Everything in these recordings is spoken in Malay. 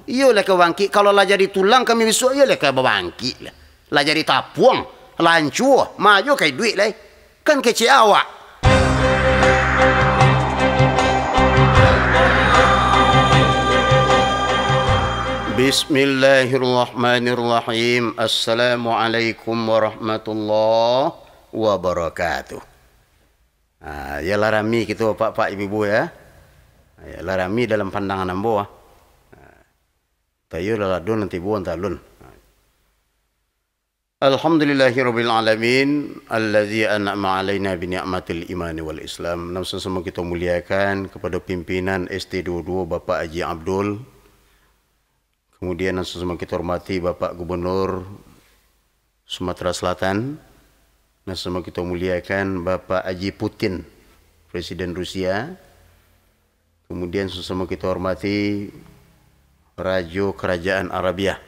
Iyalah ke bangkit. Kalau lah jadi tulang kami besok, iyalah ke bangkit lah. Lah jadi tapuang, lancur, maju kayak duit lah. Kan kecil awak. Bismillahirrahmanirrahim. Assalamualaikum warahmatullahi wabarakatuh. Ya larami kita pak-pak ibu-ibu ya. Ya larami dalam pandangan ambo. Tayo laladun nanti buan talun. Alhamdulillahirabbil alamin allazi an'ama alaina bi ni'matil imani wal islam. Langsung semua kita muliakan kepada pimpinan ST22 Bapak Haji Abdul. Kemudian langsung semua kita hormati Bapak Gubernur Sumatera Selatan. Langsung semua kita muliakan Bapak Haji Putin, Presiden Rusia. Kemudian semua kita hormati Raja Kerajaan Arabia.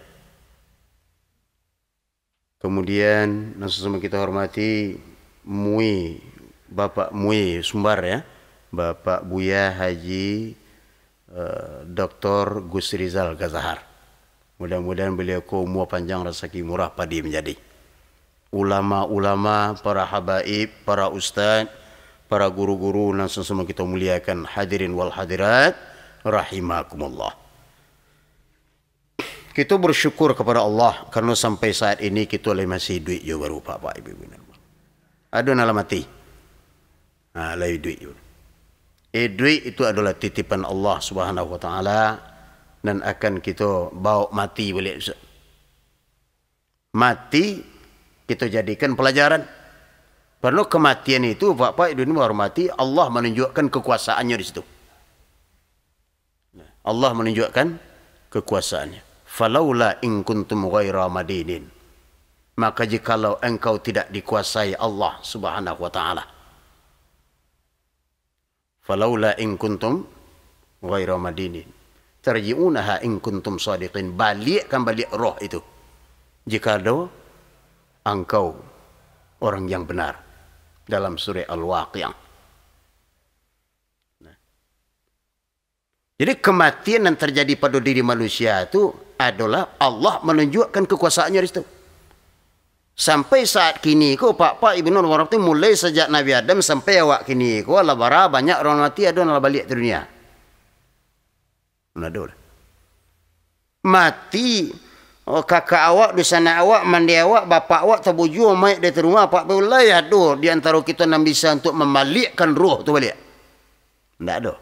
Kemudian langsung kita hormati Bapak Mui Sumbar ya, Bapak Buya Haji Dr. Gus Rizal Gazahar. Mudah-mudahan beliau umur panjang rezeki murah padi menjadi. Ulama-ulama, para habaib, para ustaz, para guru-guru langsung semua kita muliakan, hadirin wal hadirat rahimakumullah. Kita bersyukur kepada Allah karena sampai saat ini kita masih duit je baru Pak Ibu. Ada nak mati. Lagi duit je. Duit itu adalah titipan Allah Subhanahu wa taala dan akan kita bawa mati balik. Mati kita jadikan pelajaran. Karena kematian itu Pak Ibu menghormati, Allah menunjukkan kekuasaannya di situ. Allah menunjukkan kekuasaannya. Falaula in kuntum ghaira madinin. Maka jikalau engkau tidak dikuasai Allah Subhanahu wa taala. Falaula in kuntum ghaira madinin. Tarji'unaha in kuntum shadiqin. Balikkan balik roh itu. Jikalau engkau orang yang benar. Dalam surah Al-Waqi'ah. Jadi kematian yang terjadi pada diri manusia itu adalah Allah menunjukkan kekuasaannya di situ. Sampai saat kini ko Pak Ibu Nur mulai sejak Nabi Adam sampai awak kini ko Allah bara banyak orang mati ada nak balik ke dunia. Ada. Mati kakak awak di sana awak mandi awak bapak awak terbuju mai di rumah Pak boleh ada di antara kita yang bisa untuk membalikkan roh tu balik. Tidak ada.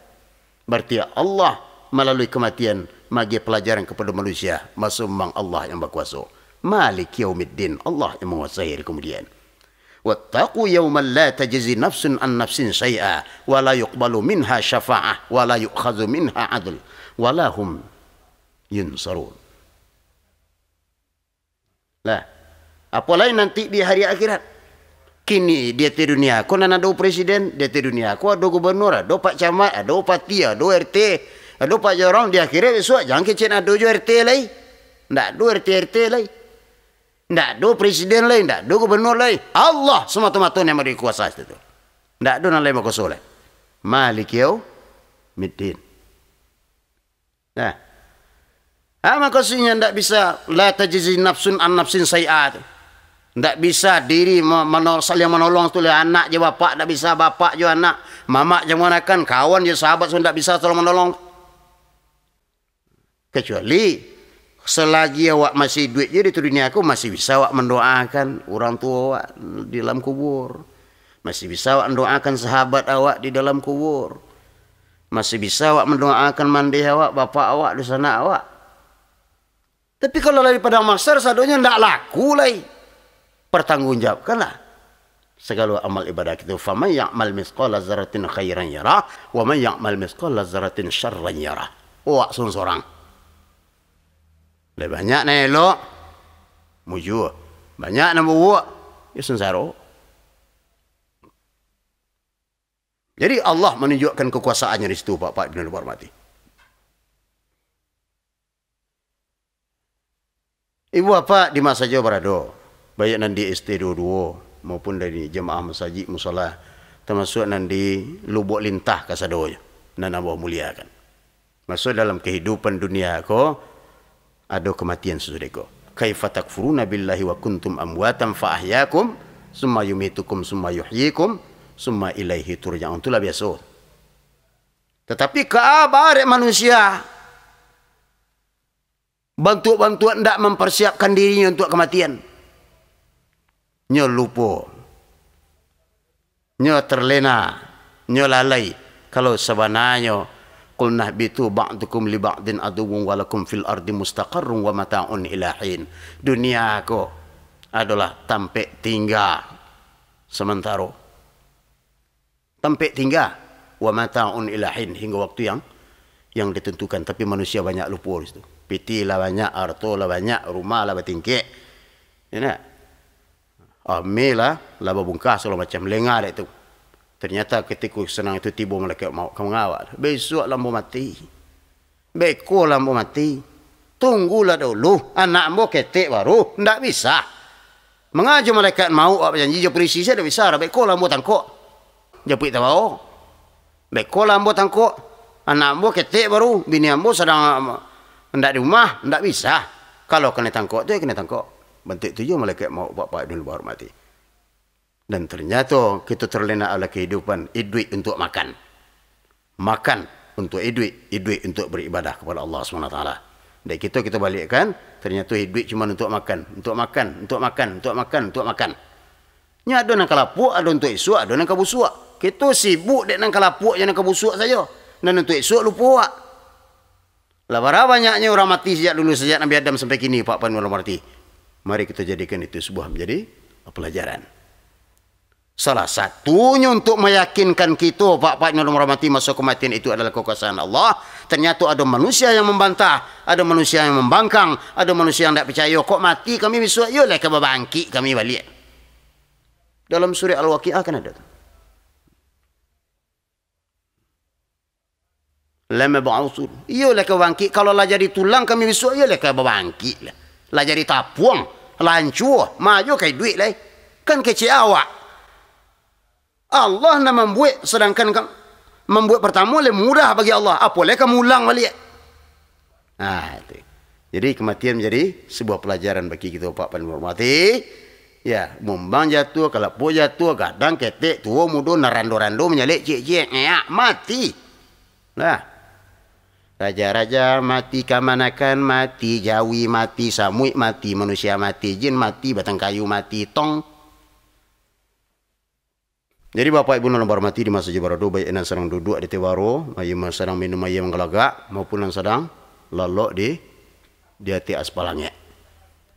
Berarti Allah melalui kematian bagi pelajaran kepada manusia. Maksud memang Allah yang berkuasa. Malik yaumiddin. Allah yang menguasai kemudian. Wattaqu yawman la tajzi nafsun an nafsin syai'a wa la yuqbalu minha syafa'ah wa la yu'khadhu minha 'adl wa la hum yunsarun. Lah, apa lain nanti di hari akhirat? Kini dia di dunia, kau nak ada presiden, dia di dunia, kau ada gubernur, ada pak camat, ada upati, ada RT, ada pak jorong, dia akhirnya besok jangan kecil ada jo RT lagi. Tak ada RT lagi. Tak ada presiden lagi, tak ada gubernur lagi. Allah semata-mata yang memberi kuasa itu. Tak ada yang lain berkuasa lagi. Malik yaumiddin. Nah. Maksudnya tak bisa la tajzi nafsun an nafsin syai'a. Tak bisa diri saling menolong tu anak je bapak, tak bisa bapak je anak, mamak je manakan, kawan je sahabat pun tak bisa saling menolong. Kecuali selagi awak masih duit je di dunia aku masih bisa awak mendoakan orang tua awak di dalam kubur. Masih bisa awak mendoakan sahabat awak di dalam kubur. Masih bisa awak mendoakan mandi awak, bapak awak di sana awak. Tapi kalau dari padang mahsyar sadonya ndak laku lagi. Pertanggungjawabkanlah segala amal ibadah kita. Faman ya'mal mithqala dzarratin khairan yarah wa man ya'mal mithqala dzarratin syarran yarah. Awak seorang. Lebih banyak nak elok muju. Banyak nak buat ya sengsara. Jadi Allah menunjukkan kekuasaannya di situ Pak Ibn Hormati. Ibu bapak di masa jauh berada. Baik nanti ST22 maupun dari jemaah masjid musola termasuk nanti lubuk lintah kasadonya nan Allah muliakan. Masuk dalam kehidupan dunia ko ada kematian sesudah ko. Kaifa takfuruna billahi wa kuntum amwatan fa ahyakum summa yumitukum summa yuhyikum summa ilaihi turja'un. Itulah biasa. Tetapi kabar manusia bantu-bantuan tidak mempersiapkan dirinya untuk kematian. Nyo lupa, nyo terlena, nyo lalai. Kalau sebenarnya qul nahbitu ba'dukum li ba'din aduwwun wa lakum fil ardi mustaqarrun wa mata'un ila hin. Dunia ko adalah tempat tinggal sementara. Tempat tinggal wa mata'un ila hin, hingga waktu yang ditentukan. Tapi manusia banyak lupa di situ. Piti lah banyak, harta lah banyak, rumah lah bertingkik. Ya, Amila lah berbungkas segala macam lengah itu. Ternyata ketika senang itu tiba malaikat maut kamu ngawal. Besok lampu mati. Beko lampu mati. Tunggulah dulu. Anak mu ketik baru. Tak bisa. Mengaju malaikat maut apa janji je perisi saya tak bisa. Beko lampu tangkok. Japuk tak bawa. Beko lampu tangkok. Anak mu ketik baru. Bini ambo sedang hendak di rumah. Tak bisa. Kalau kena tangkok tu kena tangkok. Bentuk tujuh malaikat maut bapak dulu baru mati. Dan ternyata kita terlena oleh kehidupan. Duit untuk makan. Makan untuk duit. Duit untuk beribadah kepada Allah SWT. Dan kita balikkan. Ternyata duit cuma untuk makan. Untuk makan. Untuk makan. Untuk makan. Untuk makan. Ini ada yang kalapuk. Ada untuk esok. Ada yang kabusuk. Kita sibuk dengan kalapuk yang kabusuk saja. Dan untuk esok lupa. Lah banyaknya orang mati sejak dulu. Sejak Nabi Adam sampai kini. Pak Pan orang mati. Mari kita jadikan itu sebuah menjadi pelajaran. Salah satunya untuk meyakinkan kita Pak yang mati masa kematian itu adalah kekuasaan Allah. Ternyata ada manusia yang membantah, ada manusia yang membangkang, ada manusia yang tidak percaya. Kok mati kami besok? Yolah kami bangkit kami balik. Dalam surah Al-Waqi'ah kan ada. Lama ba'usun. Yolah kami bangkit. Kalau lah jadi tulang kami besok, yolah kami bangkit lah. Lah jadi tapuang, lancur, maju kayak duit lah. Kan kecil awak. Allah nak membuat, sedangkan membuat pertama lebih mudah bagi Allah. Apalagi kamu ulang balik. Nah, itu. Jadi kematian menjadi sebuah pelajaran bagi kita Pak Pan mati. Ya, mumbang jatuh, kalau po jatuh, kadang ketek, tua muda, narando-rando, menyalik, cik-cik, mati. Nah. Raja-raja mati, kamanakan mati, jawi mati, samuik mati, manusia mati, jin mati, batang kayu mati, tong. Jadi Bapak Ibu nomor mati di masa Jabarado, baik yang sedang duduk di tewaro, yang sedang minum air yang gelagak, maupun yang sedang lolok di hati aspal langit.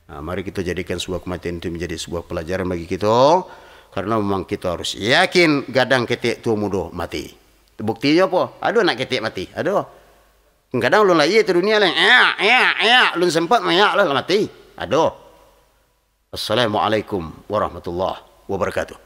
Nah, mari kita jadikan sebuah kematian itu menjadi sebuah pelajaran bagi kita, karena memang kita harus yakin gadang ketik tua muda mati. Buktinya apa? Ada nak ketik mati? Ada. Kadang ulun lagi itu dunia lain. Ulun sempat mayak lah mati. Aduh. Assalamualaikum warahmatullahi wabarakatuh.